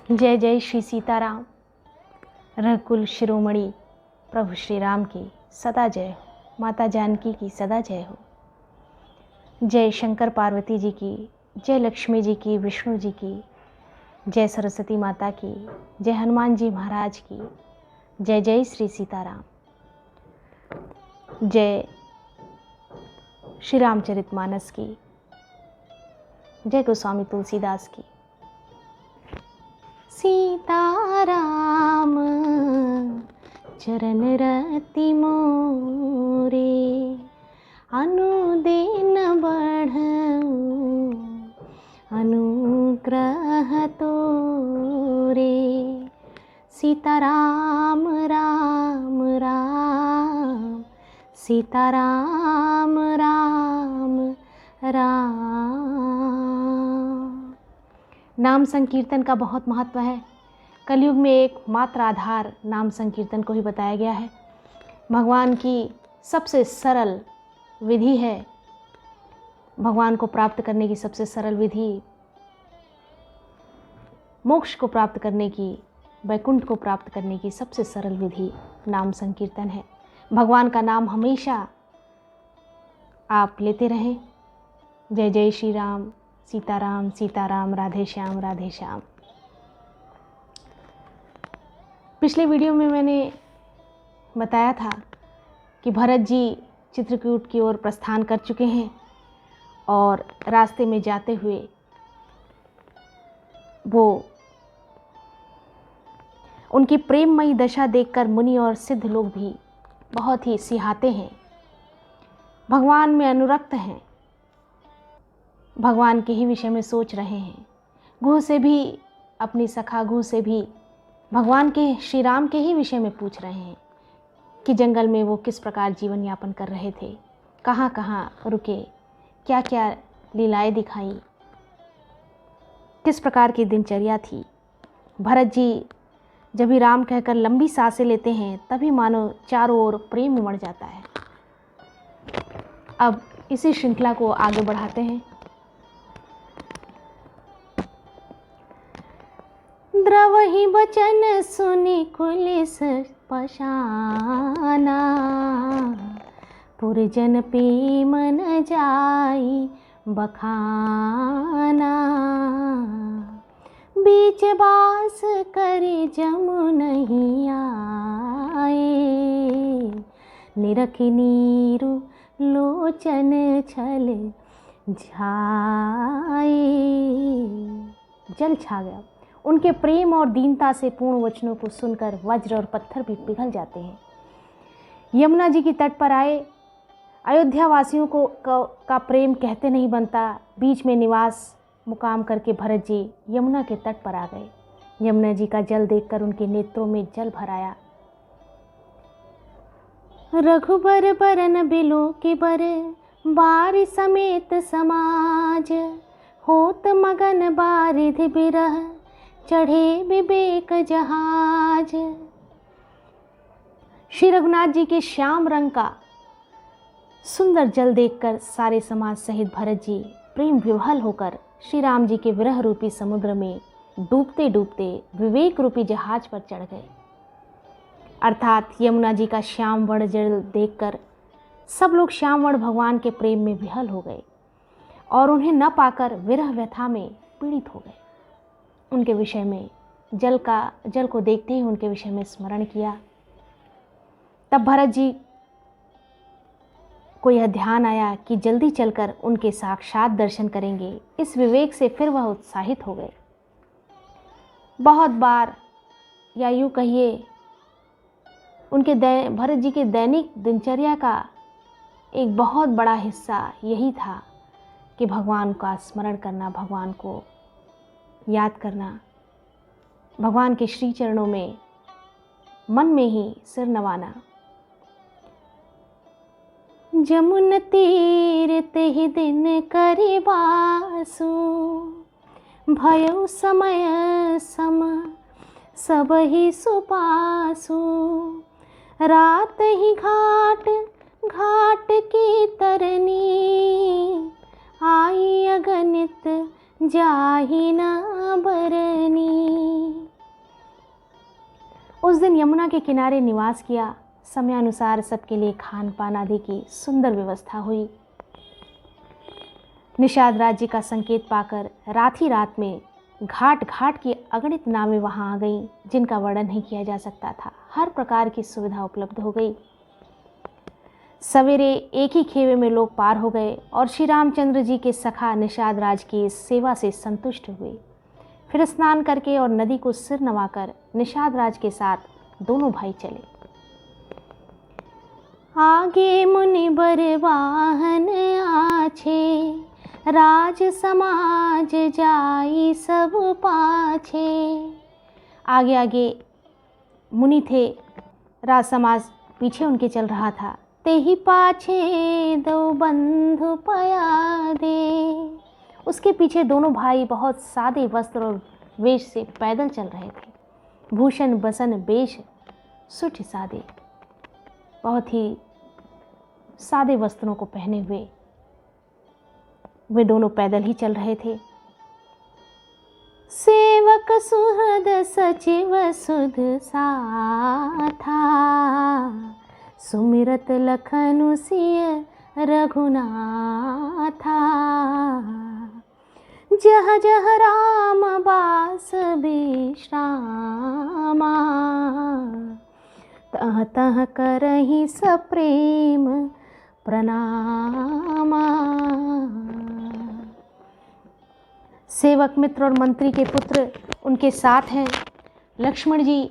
जय जय श्री सीताराम। रघुकुल शिरोमणि प्रभु श्री राम की सदा जय हो, माता जानकी की सदा जय हो। जय शंकर पार्वती जी की, जय लक्ष्मी जी की, विष्णु जी की, जय सरस्वती माता की, जय हनुमान जी महाराज की, जय जय श्री सीताराम। जय श्री रामचरितमानस की, जय गोस्वामी तुलसीदास की। सीताराम चरण रति मोरे, अनुदिन बढ़ऊ अनुग्रह तोरे। सीताराम राम राम, सीताराम राम राम। नाम संकीर्तन का बहुत महत्व है। कलयुग में एक मात्र आधार नाम संकीर्तन को ही बताया गया है। भगवान की सबसे सरल विधि है, भगवान को प्राप्त करने की सबसे सरल विधि, मोक्ष को प्राप्त करने की, वैकुंठ को प्राप्त करने की सबसे सरल विधि नाम संकीर्तन है। भगवान का नाम हमेशा आप लेते रहें। जय जय श्री राम, सीताराम सीताराम, राधे श्याम राधे श्याम। पिछले वीडियो में मैंने बताया था कि भरत जी चित्रकूट की ओर प्रस्थान कर चुके हैं और रास्ते में जाते हुए वो उनकी प्रेममयी दशा देखकर मुनि और सिद्ध लोग भी बहुत ही सिहाते हैं, भगवान में अनुरक्त हैं, भगवान के ही विषय में सोच रहे हैं। गुह से भी, अपनी सखा गुह से भी भगवान के, श्री राम के ही विषय में पूछ रहे हैं कि जंगल में वो किस प्रकार जीवन यापन कर रहे थे, कहाँ कहाँ रुके, क्या क्या लीलाएं दिखाई, किस प्रकार की दिनचर्या थी। भरत जी जब भी राम कहकर लंबी सांसें लेते हैं तभी मानो चारों ओर प्रेम उमड़ जाता है। अब इसी श्रृंखला को आगे बढ़ाते हैं। द्रवहि बचन सुनि कुलिस पशाना, पुरजन पीमन जाई बखाना। बीच बास करि जमु नहीं आए, निरखि नीरु लोचन छल झाए। जल छा गया। उनके प्रेम और दीनता से पूर्ण वचनों को सुनकर वज्र और पत्थर भी पिघल जाते हैं। यमुना जी की तट पर आए। अयोध्या वासियों का प्रेम कहते नहीं बनता। बीच में निवास मुकाम करके भरत जी यमुना के तट पर आ गए। यमुना जी का जल देखकर उनके नेत्रों में जल भर आया। रघुबर बरन बिलो के बर, बारि समेत समाज। होत मगन बारिधि बिरह, चढ़े विवेक जहाज। श्री रघुनाथ जी के श्याम रंग का सुंदर जल देखकर सारे समाज सहित भरत जी प्रेम विह्वल होकर श्री राम जी के विरह रूपी समुद्र में डूबते डूबते विवेक रूपी जहाज पर चढ़ गए। अर्थात यमुना जी का श्याम वर्ण जल देखकर सब लोग श्याम वर्ण भगवान के प्रेम में विह्वल हो गए और उन्हें न पाकर विरह व्यथा में पीड़ित हो गए। उनके विषय में जल को देखते ही उनके विषय में स्मरण किया। तब भरत जी को यह ध्यान आया कि जल्दी चलकर उनके साक्षात दर्शन करेंगे। इस विवेक से फिर वह उत्साहित हो गए। बहुत बार, या यूँ कहिए उनके भरत जी के दैनिक दिनचर्या का एक बहुत बड़ा हिस्सा यही था कि भगवान का स्मरण करना, भगवान को याद करना, भगवान के श्री चरणों में मन में ही सिर नवाना। जमुन तीर तेहि दिन करि बासु, भयउ समय सम सबहि सुपासु। रात ही घाट घाट की तरनी, आई अगणित जाहि न बरनी। उस दिन यमुना के किनारे निवास किया। समयानुसार सबके लिए खान पान आदि की सुंदर व्यवस्था हुई। निषाद राज्य का संकेत पाकर रात ही रात में घाट घाट की अगणित नावें वहां आ गईं, जिनका वर्णन नहीं किया जा सकता था। हर प्रकार की सुविधा उपलब्ध हो गई। सवेरे एक ही खेवे में लोग पार हो गए और श्री रामचंद्र जी के सखा निषाद राज की इस सेवा से संतुष्ट हुए। फिर स्नान करके और नदी को सिर नवाकर निषाद राज के साथ दोनों भाई चले। आगे मुनि बर वाहन आछे, राज समाज जाई सब पाछे। आगे आगे मुनि थे, राज समाज पीछे उनके चल रहा था। ते ही पाछे दो बंधु पया दे। उसके पीछे दोनों भाई बहुत सादे वस्त्र और वेश से पैदल चल रहे थे। भूषण बसन वेश सुठ सादे, बहुत ही सादे वस्त्रों को पहने हुए वे दोनों पैदल ही चल रहे थे। सेवक सुहृद सचिव सुध साथा, सुमिरत लखनु सिय रघुनाथा। जह जह राम बास विश्रामा, तह तह करहि सप्रेम प्रणामा। सेवक मित्र और मंत्री के पुत्र उनके साथ हैं। लक्ष्मण जी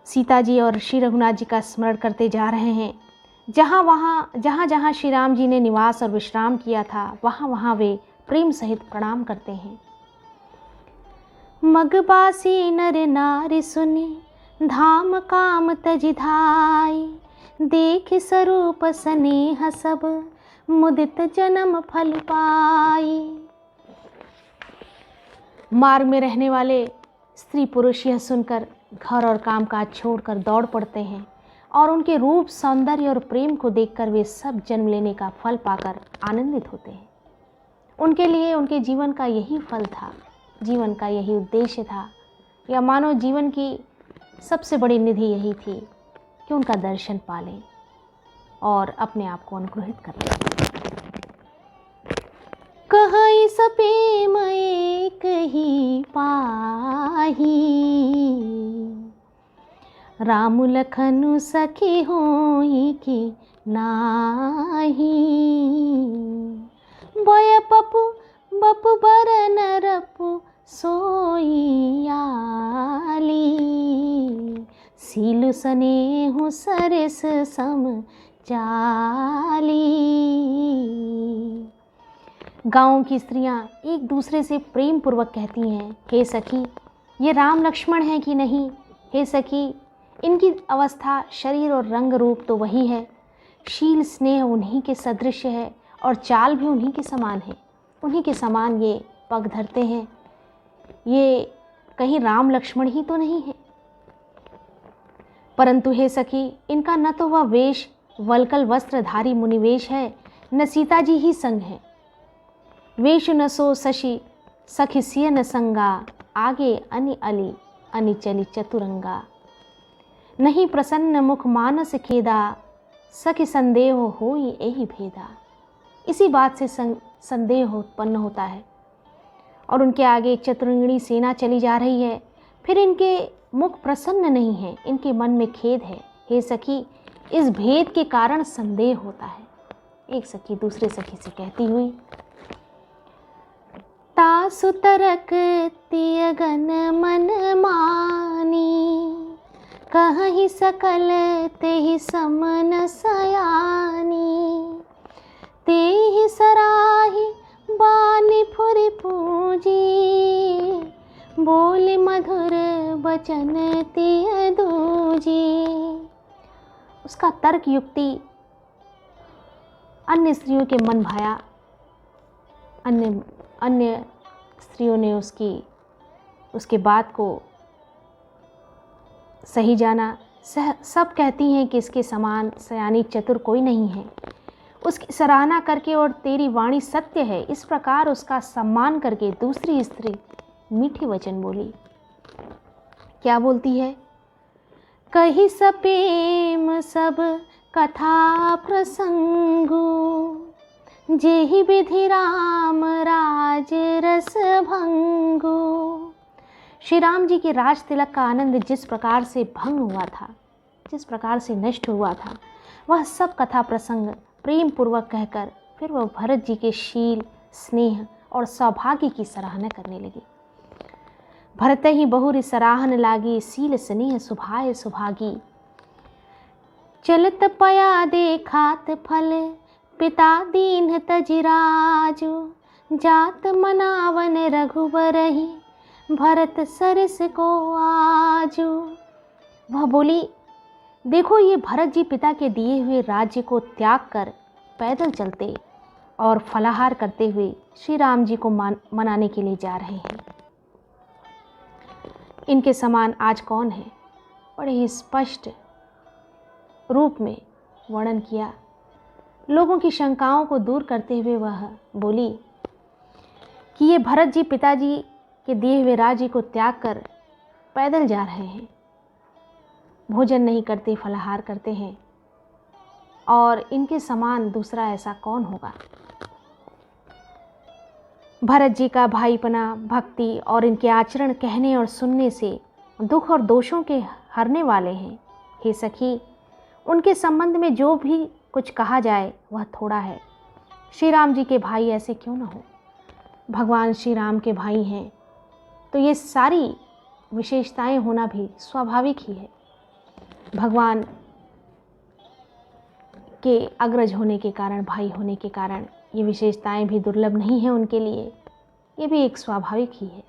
सीता जी और श्री रघुनाथ जी का स्मरण करते जा रहे हैं। जहाँ जहाँ श्री राम जी ने निवास और विश्राम किया था, वहाँ वे प्रेम सहित प्रणाम करते हैं। मगबासी नर नारी सुने, धाम काम तजि धाई। देख स्वरूप स्नेह सब, मुदित जन्म फल पाई। मार्ग में रहने वाले स्त्री पुरुष यह सुनकर घर और काम काज छोड़कर दौड़ पड़ते हैं और उनके रूप, सौंदर्य और प्रेम को देखकर वे सब जन्म लेने का फल पाकर आनंदित होते हैं। उनके लिए उनके जीवन का यही फल था, जीवन का यही उद्देश्य था, या मानो जीवन की सबसे बड़ी निधि यही थी कि उनका दर्शन पालें और अपने आप को अनुग्रहित कर लें। कहई सपेम एक ही पाही, राम लखनु सखी होई की नाही। बय पपु बपु बरन रपु सोई आली। सीलु स्नेहु सरस सम चाली। गाँव की स्त्रियां एक दूसरे से प्रेम पूर्वक कहती हैं, हे सखी, ये राम लक्ष्मण हैं कि नहीं? हे सखी, इनकी अवस्था, शरीर और रंग रूप तो वही है। शील स्नेह उन्हीं के सदृश है और चाल भी उन्हीं के समान है। उन्हीं के समान ये पग धरते हैं। ये कहीं राम लक्ष्मण ही तो नहीं है। परंतु हे सखी, इनका न तो वह वेश वल्कल वस्त्रधारी मुनिवेश है, न सीता जी ही संग है। वेश न सो शशि सखी सिय न संगा, आगे अनि अली अनि चली चतुरंगा। नहीं प्रसन्न मुख मानस खेदा, सखी संदेह होई एहि भेदा। इसी बात से संदेह उत्पन्न होता है और उनके आगे चतुरंगिणी सेना चली जा रही है। फिर इनके मुख प्रसन्न नहीं है, इनके मन में खेद है। हे सखी, इस भेद के कारण संदेह होता है। एक सखी दूसरे सखी से कहती हुई, तासु तरक तियगन मन मानी, कहहि सकल तेहि समन सयानी। तेहि सराहि बानी फुरि पूजी, बोले मधुर बचन तिय दूजी। उसका तर्क युक्ति अन्य स्त्रियों के मन भाया। अन्य स्त्रियों ने उसके बात को सही जाना। सब कहती हैं कि इसके समान सयानी चतुर कोई नहीं है। उसकी सराहना करके और तेरी वाणी सत्य है, इस प्रकार उसका सम्मान करके दूसरी स्त्री मीठी वचन बोली। क्या बोलती है? कही सपेम सब कथा प्रसंगो, जेहि विधि राम राज रस भंगो। श्री राम जी के राज तिलक का आनंद जिस प्रकार से भंग हुआ था, जिस प्रकार से नष्ट हुआ था, वह सब कथा प्रसंग प्रेम पूर्वक कहकर फिर वह भरत जी के शील, स्नेह और सौभाग्य की सराहना करने लगी। भरत ही बहुरी सराहन लागी, सील स्नेह सुभाय सुभागी। चलत पया देखात फल, पिता दीन तजिराजो। जात मनावन रघुबरहि, भरत सरस को आजो। वह बोली, देखो ये भरत जी पिता के दिए हुए राज्य को त्याग कर पैदल चलते और फलाहार करते हुए श्री राम जी को मनाने के लिए जा रहे हैं। इनके समान आज कौन है? बड़े ही स्पष्ट रूप में वर्णन किया। लोगों की शंकाओं को दूर करते हुए वह बोली कि ये भरत जी पिताजी के दिए हुए राज्य को त्याग कर पैदल जा रहे हैं, भोजन नहीं करते, फलाहार करते हैं, और इनके समान दूसरा ऐसा कौन होगा। भरत जी का भाईपना, भक्ति और इनके आचरण कहने और सुनने से दुख और दोषों के हरने वाले हैं। हे सखी, उनके संबंध में जो भी कुछ कहा जाए वह थोड़ा है। श्री राम जी के भाई ऐसे क्यों न हो? भगवान श्री राम के भाई हैं तो ये सारी विशेषताएं होना भी स्वाभाविक ही है। भगवान के अग्रज होने के कारण, भाई होने के कारण ये विशेषताएं भी दुर्लभ नहीं है उनके लिए, ये भी एक स्वाभाविक ही है।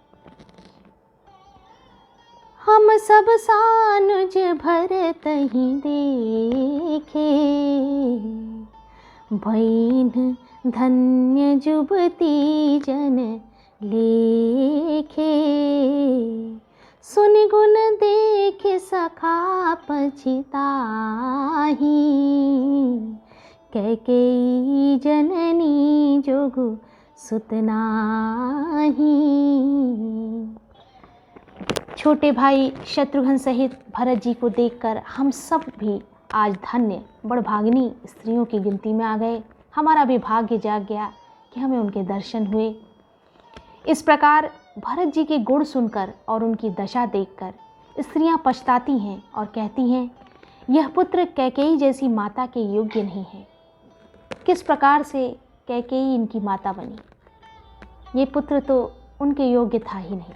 हम सब सानुज भरत ही देखे, भईन धन्य जुबती जन लेखे। सुन गुण देख सखा पछिताही, कैकेयी जननी जोगु सुत नाहीं। छोटे भाई शत्रुघ्न सहित भरत जी को देखकर हम सब भी आज धन्य बड़भागिनी स्त्रियों की गिनती में आ गए। हमारा भी भाग्य जाग गया कि हमें उनके दर्शन हुए। इस प्रकार भरत जी के गुण सुनकर और उनकी दशा देखकर स्त्रियां पछताती हैं और कहती हैं, यह पुत्र कैकेयी जैसी माता के योग्य नहीं है। किस प्रकार से कैकेयी इनकी माता बनी? ये पुत्र तो उनके योग्य था ही नहीं।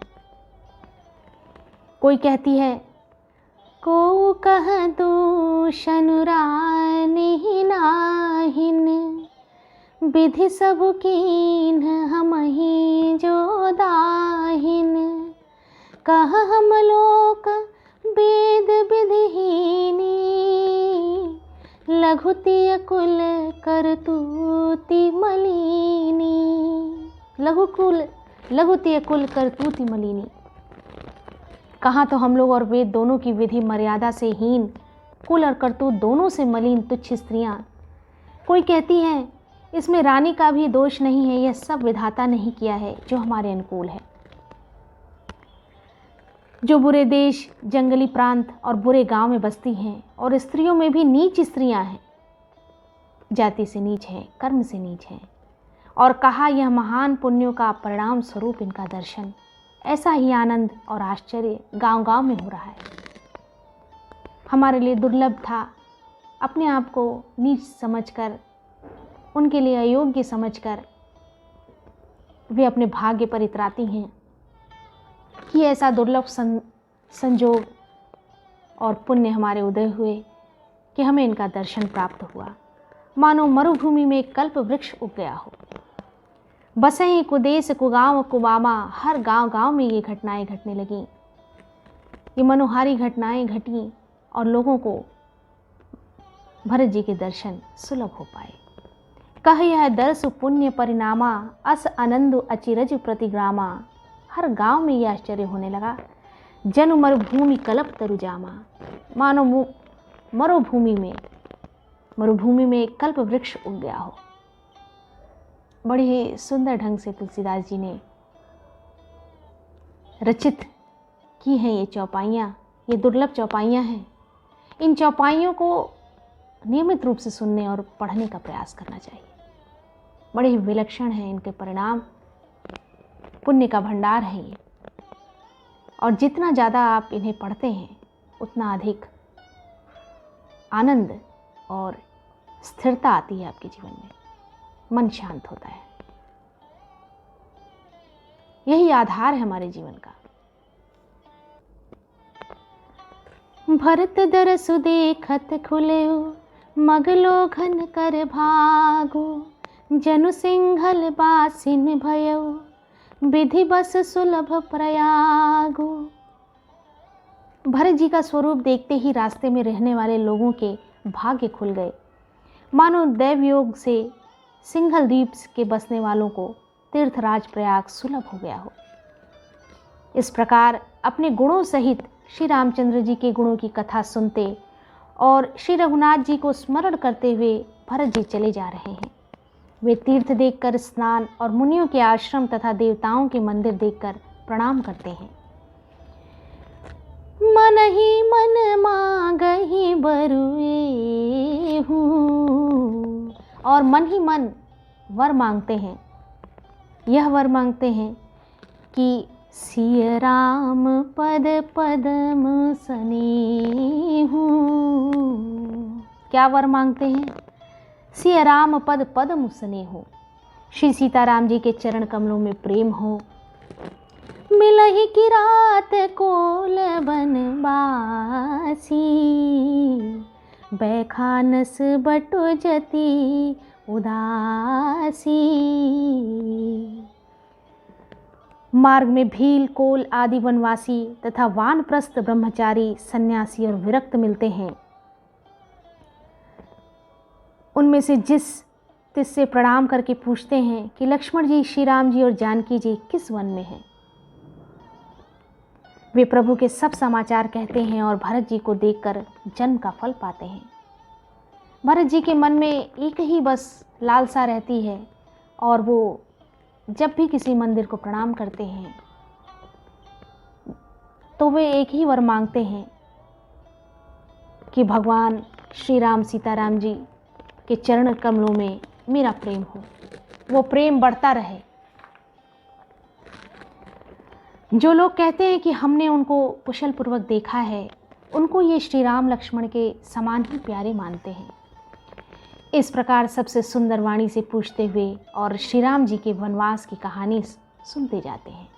कोई कहती है, को कह दूषण रानी नाहिन, विधि सब कीन हमहि जो दाहिन। कह हम लोक वेद विधिहीनी, लघुतिय कुल करतूति मलिनी। लघुतिय कुल करतूति मलिनी। कहाँ तो हम लोग और वेद दोनों की विधि मर्यादा से हीन, कुल और करतूत दोनों से मलिन तुच्छ स्त्रियां। कोई कहती हैं, इसमें रानी का भी दोष नहीं है, यह सब विधाता नहीं किया है जो हमारे अनुकूल है। जो बुरे देश, जंगली प्रांत और बुरे गांव में बसती हैं और स्त्रियों में भी नीच स्त्रियां हैं, जाति से नीच हैं, कर्म से नीच हैं, और कहा यह महान पुण्यों का परिणाम स्वरूप इनका दर्शन। ऐसा ही आनंद और आश्चर्य गांव-गांव में हो रहा है। हमारे लिए दुर्लभ था अपने आप को नीच समझकर, उनके लिए अयोग्य समझकर वे अपने भाग्य पर इतराती हैं कि ऐसा दुर्लभ संजोग और पुण्य हमारे उदय हुए कि हमें इनका दर्शन प्राप्त हुआ। मानो मरुभूमि में कल्प वृक्ष उग गया हो। बसें कुदेश कुगांव कुबामा, हर गांव-गांव में ये घटनाएं घटने लगीं। ये मनोहारी घटनाएं घटीं और लोगों को भरत जी के दर्शन सुलभ हो पाए। कह यह दर्श पुण्य परिणामा, अस आनंद अचिरज प्रतिग्रामा। हर गांव में ये आश्चर्य होने लगा। जनु मरुभूमि कल्प तरुजामा, मानो मरुभूमि में कल्प वृक्ष उग गया हो। बड़े ही सुंदर ढंग से तुलसीदास जी ने रचित की हैं ये चौपाइयाँ, ये दुर्लभ चौपाइयाँ हैं। इन चौपाइयों को नियमित रूप से सुनने और पढ़ने का प्रयास करना चाहिए। बड़े ही विलक्षण हैं इनके परिणाम, पुण्य का भंडार है ये। और जितना ज़्यादा आप इन्हें पढ़ते हैं उतना अधिक आनंद और स्थिरता आती है आपके जीवन में, मन शांत होता है। यही आधार है हमारे जीवन का। भरत दरसु देखत खुलेउ, मगलो घन कर भागो, जनु सिंघल बासिन भयउ, विधि बस सुलभ प्रयागो। भरत जी का स्वरूप देखते ही रास्ते में रहने वाले लोगों के भाग्य खुल गए, मानो दैवयोग से सिंघल द्वीप के बसने वालों को तीर्थराज प्रयाग सुलभ हो गया हो। इस प्रकार अपने गुणों सहित श्री रामचंद्र जी के गुणों की कथा सुनते और श्री रघुनाथ जी को स्मरण करते हुए भरत जी चले जा रहे हैं। वे तीर्थ देखकर स्नान और मुनियों के आश्रम तथा देवताओं के मंदिर देखकर प्रणाम करते हैं। मन ही मन मांगहि बरुए हूँ, और मन ही मन वर मांगते हैं। यह वर मांगते हैं कि सिय राम पद पद्म सनेहु। क्या वर मांगते हैं? सिय राम पद पद्म सनेहु, श्री सीताराम जी के चरण कमलों में प्रेम हो। मिलहि की रात कोल बनवासी, बैखानस बटु जति उदासी। मार्ग में भील, कोल आदि वनवासी तथा वानप्रस्थ ब्रह्मचारी, सन्यासी और विरक्त मिलते हैं। उनमें से तिससे प्रणाम करके पूछते हैं कि लक्ष्मण जी, श्री राम जी और जानकी जी किस वन में हैं। वे प्रभु के सब समाचार कहते हैं और भरत जी को देखकर जन्म का फल पाते हैं। भरत जी के मन में एक ही बस लालसा रहती है, और वो जब भी किसी मंदिर को प्रणाम करते हैं तो वे एक ही वर मांगते हैं कि भगवान श्री राम सीताराम जी के चरण कमलों में मेरा प्रेम हो, वो प्रेम बढ़ता रहे। जो लोग कहते हैं कि हमने उनको कुशल पूर्वक देखा है, उनको ये श्री राम लक्ष्मण के समान ही प्यारे मानते हैं। इस प्रकार सबसे सुंदर वाणी से पूछते हुए और श्री राम जी के वनवास की कहानी सुनते जाते हैं।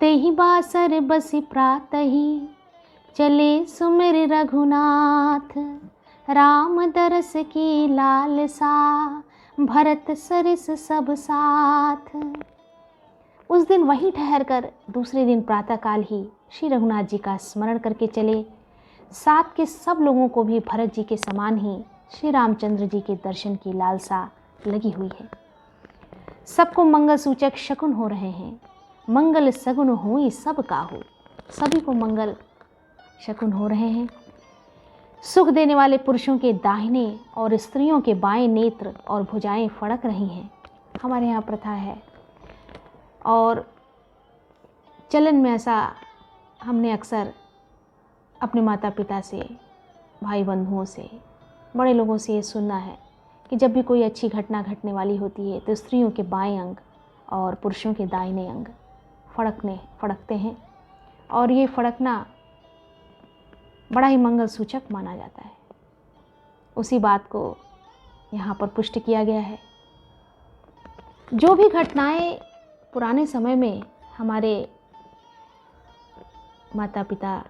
तेहि बासर बसी प्रातहि, चले सुमिर रघुनाथ, राम दरस की लालसा, भरत सरिस सब साथ। उस दिन वहीं ठहरकर दूसरे दिन प्रातःकाल ही श्री रघुनाथ जी का स्मरण करके चले। साथ के सब लोगों को भी भरत जी के समान ही श्री रामचंद्र जी के दर्शन की लालसा लगी हुई है। सबको मंगल सूचक शकुन हो रहे हैं। मंगल सगुन हुई सब काहू, सभी को मंगल शकुन हो रहे हैं। सुख देने वाले पुरुषों के दाहिने और स्त्रियों के बाएं नेत्र और भुजाएं फड़क रही हैं। हमारे यहाँ प्रथा है और चलन में ऐसा हमने अक्सर अपने माता पिता से, भाई बंधुओं से, बड़े लोगों से ये सुनना है कि जब भी कोई अच्छी घटना घटने वाली होती है तो स्त्रियों के बाएं अंग और पुरुषों के दाहिने अंग फड़कते हैं, और ये फड़कना बड़ा ही मंगल सूचक माना जाता है। उसी बात को यहाँ पर पुष्ट किया गया है। जो भी घटनाएं पुराने समय में हमारे माता पिता,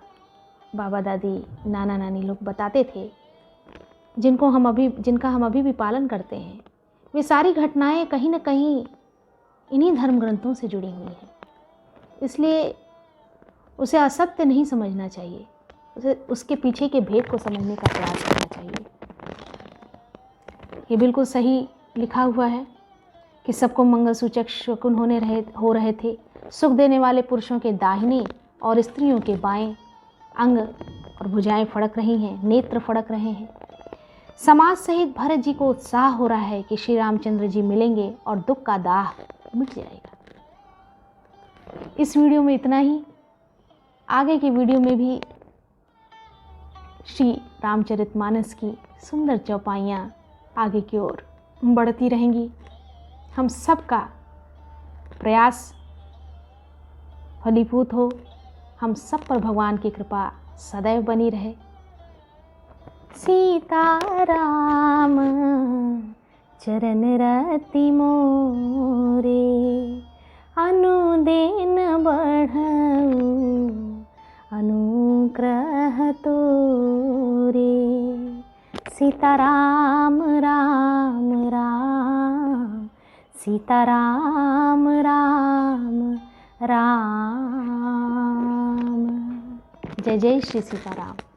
बाबा दादी, नाना नानी लोग बताते थे, जिनका हम अभी भी पालन करते हैं, वे सारी घटनाएं कहीं ना कहीं इन्हीं धर्म ग्रंथों से जुड़ी हुई हैं। इसलिए उसे असत्य नहीं समझना चाहिए, उसके पीछे के भेद को समझने का प्रयास करना चाहिए। ये बिल्कुल सही लिखा हुआ है कि सबको मंगल सूचक शकुन हो रहे थे। सुख देने वाले पुरुषों के दाहिने और स्त्रियों के बाएं अंग और भुजाएं फड़क रही हैं, नेत्र फड़क रहे हैं। समाज सहित भरत जी को उत्साह हो रहा है कि श्री रामचंद्र जी मिलेंगे और दुख का दाह मिट जाएगा। इस वीडियो में इतना ही। आगे की वीडियो में भी श्री रामचरितमानस की सुंदर चौपाइयाँ आगे की ओर बढ़ती रहेंगी। हम सबका प्रयास फलीभूत हो, हम सब पर भगवान की कृपा सदैव बनी रहे। सीताराम चरण रति मोरे, अनुदिन बढ़ऊ अनुग्रह तोरे। सीताराम राम राम, सीताराम राम राम। जय जय श्री सीताराम।